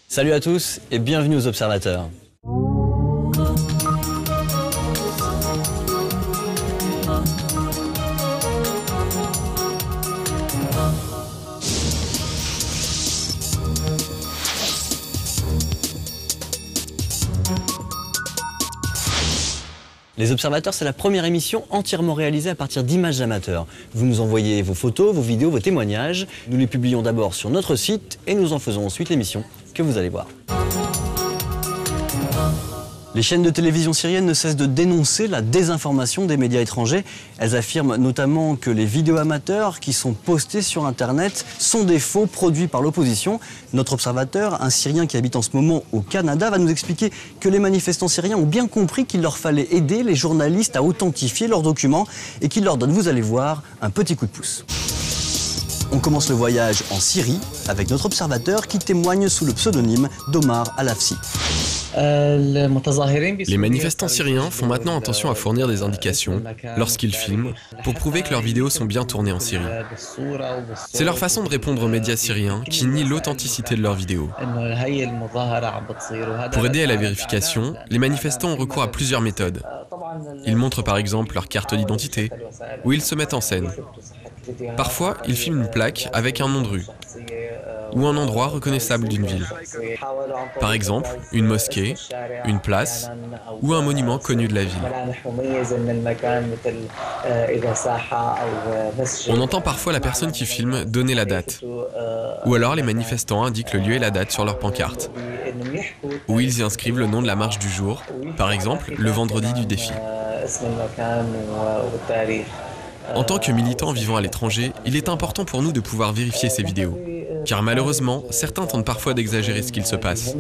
Salut à tous et bienvenue aux Observateurs. Les Observateurs, c'est la première émission entièrement réalisée à partir d'images amateurs. Vous nous envoyez vos photos, vos vidéos, vos témoignages. Nous les publions d'abord sur notre site et nous en faisons ensuite l'émission que vous allez voir. Les chaînes de télévision syriennes ne cessent de dénoncer la désinformation des médias étrangers. Elles affirment notamment que les vidéos amateurs qui sont postées sur Internet sont des faux produits par l'opposition. Notre observateur, un Syrien qui habite en ce moment au Canada, va nous expliquer que les manifestants syriens ont bien compris qu'il leur fallait aider les journalistes à authentifier leurs documents et qu'il leur donne, vous allez voir, un petit coup de pouce. On commence le voyage en Syrie avec notre observateur qui témoigne sous le pseudonyme d'Omar Al-Afsi. Les manifestants syriens font maintenant attention à fournir des indications lorsqu'ils filment pour prouver que leurs vidéos sont bien tournées en Syrie. C'est leur façon de répondre aux médias syriens qui nient l'authenticité de leurs vidéos. Pour aider à la vérification, les manifestants ont recours à plusieurs méthodes. Ils montrent par exemple leur carte d'identité ou ils se mettent en scène. Parfois, ils filment une plaque avec un nom de rue ou un endroit reconnaissable d'une ville. Par exemple, une mosquée, une place ou un monument connu de la ville. On entend parfois la personne qui filme donner la date. Ou alors les manifestants indiquent le lieu et la date sur leur pancarte. Ou ils y inscrivent le nom de la marche du jour, par exemple le vendredi du défi. En tant que militants vivant à l'étranger, il est important pour nous de pouvoir vérifier ces vidéos. Car malheureusement, certains tentent parfois d'exagérer ce qu'il se passe.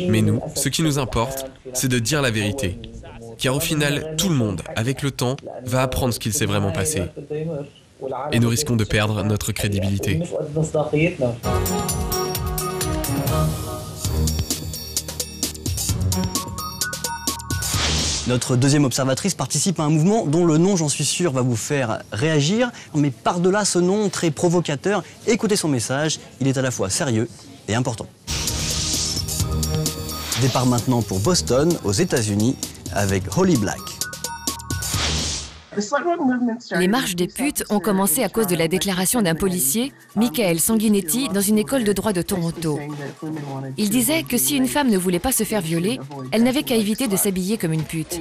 Mais nous, ce qui nous importe, c'est de dire la vérité. Car au final, tout le monde, avec le temps, va apprendre ce qu'il s'est vraiment passé. Et nous risquons de perdre notre crédibilité. Notre deuxième observatrice participe à un mouvement dont le nom, j'en suis sûr, va vous faire réagir. Mais par-delà ce nom très provocateur, écoutez son message, il est à la fois sérieux et important. Départ maintenant pour Boston, aux États-Unis, avec Holly Black. Les marches des putes ont commencé à cause de la déclaration d'un policier, Michael Sanguinetti, dans une école de droit de Toronto. Il disait que si une femme ne voulait pas se faire violer, elle n'avait qu'à éviter de s'habiller comme une pute.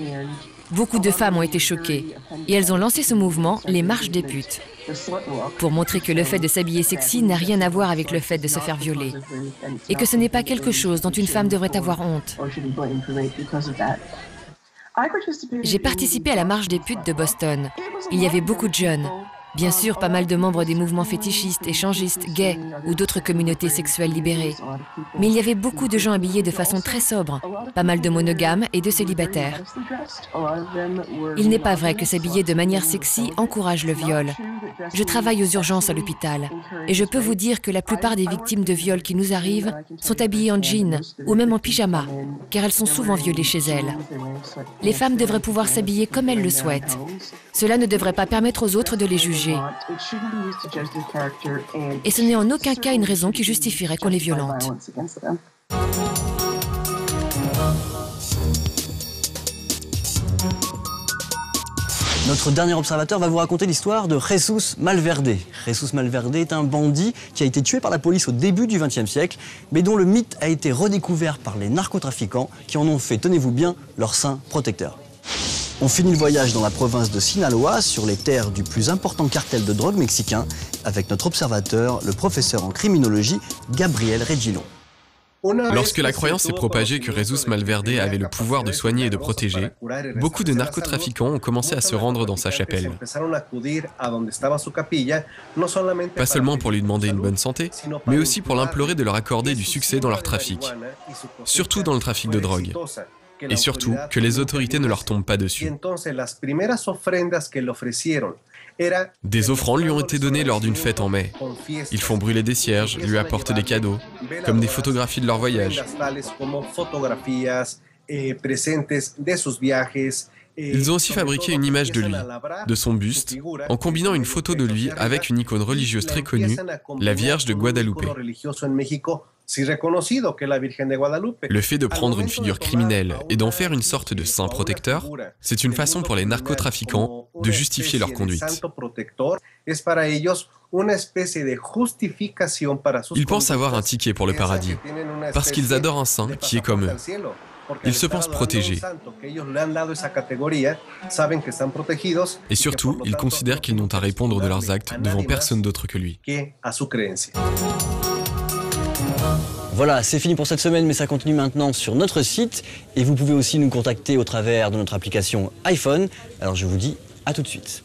Beaucoup de femmes ont été choquées et elles ont lancé ce mouvement, les marches des putes, pour montrer que le fait de s'habiller sexy n'a rien à voir avec le fait de se faire violer et que ce n'est pas quelque chose dont une femme devrait avoir honte. J'ai participé à la marche des putes de Boston. Il y avait beaucoup de jeunes. Bien sûr, pas mal de membres des mouvements fétichistes, échangistes, gays ou d'autres communautés sexuelles libérées. Mais il y avait beaucoup de gens habillés de façon très sobre, pas mal de monogames et de célibataires. Il n'est pas vrai que s'habiller de manière sexy encourage le viol. Je travaille aux urgences à l'hôpital et je peux vous dire que la plupart des victimes de viol qui nous arrivent sont habillées en jean ou même en pyjama, car elles sont souvent violées chez elles. Les femmes devraient pouvoir s'habiller comme elles le souhaitent. Cela ne devrait pas permettre aux autres de les juger. Et ce n'est en aucun cas une raison qui justifierait qu'on les violente. Notre dernier observateur va vous raconter l'histoire de Jesus Malverde. Jesus Malverde est un bandit qui a été tué par la police au début du XXe siècle, mais dont le mythe a été redécouvert par les narcotrafiquants qui en ont fait, tenez-vous bien, leur saint protecteur. On finit le voyage dans la province de Sinaloa, sur les terres du plus important cartel de drogue mexicain, avec notre observateur, le professeur en criminologie, Gabriel Regino. Lorsque la croyance s'est propagée que Jesus Malverde avait le pouvoir de soigner et de protéger, beaucoup de narcotrafiquants ont commencé à se rendre dans sa chapelle. Pas seulement pour lui demander une bonne santé, mais aussi pour l'implorer de leur accorder du succès dans leur trafic, surtout dans le trafic de drogue. Et surtout, que les autorités ne leur tombent pas dessus. Des offrandes lui ont été données lors d'une fête en mai. Ils font brûler des cierges, lui apportent des cadeaux, comme des photographies de leur voyage. Ils ont aussi fabriqué une image de lui, de son buste, en combinant une photo de lui avec une icône religieuse très connue, la Vierge de Guadalupe. Le fait de prendre une figure criminelle et d'en faire une sorte de saint protecteur, c'est une façon pour les narcotrafiquants de justifier leur conduite. Ils pensent avoir un ticket pour le paradis, parce qu'ils adorent un saint qui est comme eux. Ils se pensent protégés. Et surtout, ils considèrent qu'ils n'ont à répondre de leurs actes devant personne d'autre que lui. Voilà, c'est fini pour cette semaine, mais ça continue maintenant sur notre site. Et vous pouvez aussi nous contacter au travers de notre application iPhone. Alors je vous dis à tout de suite.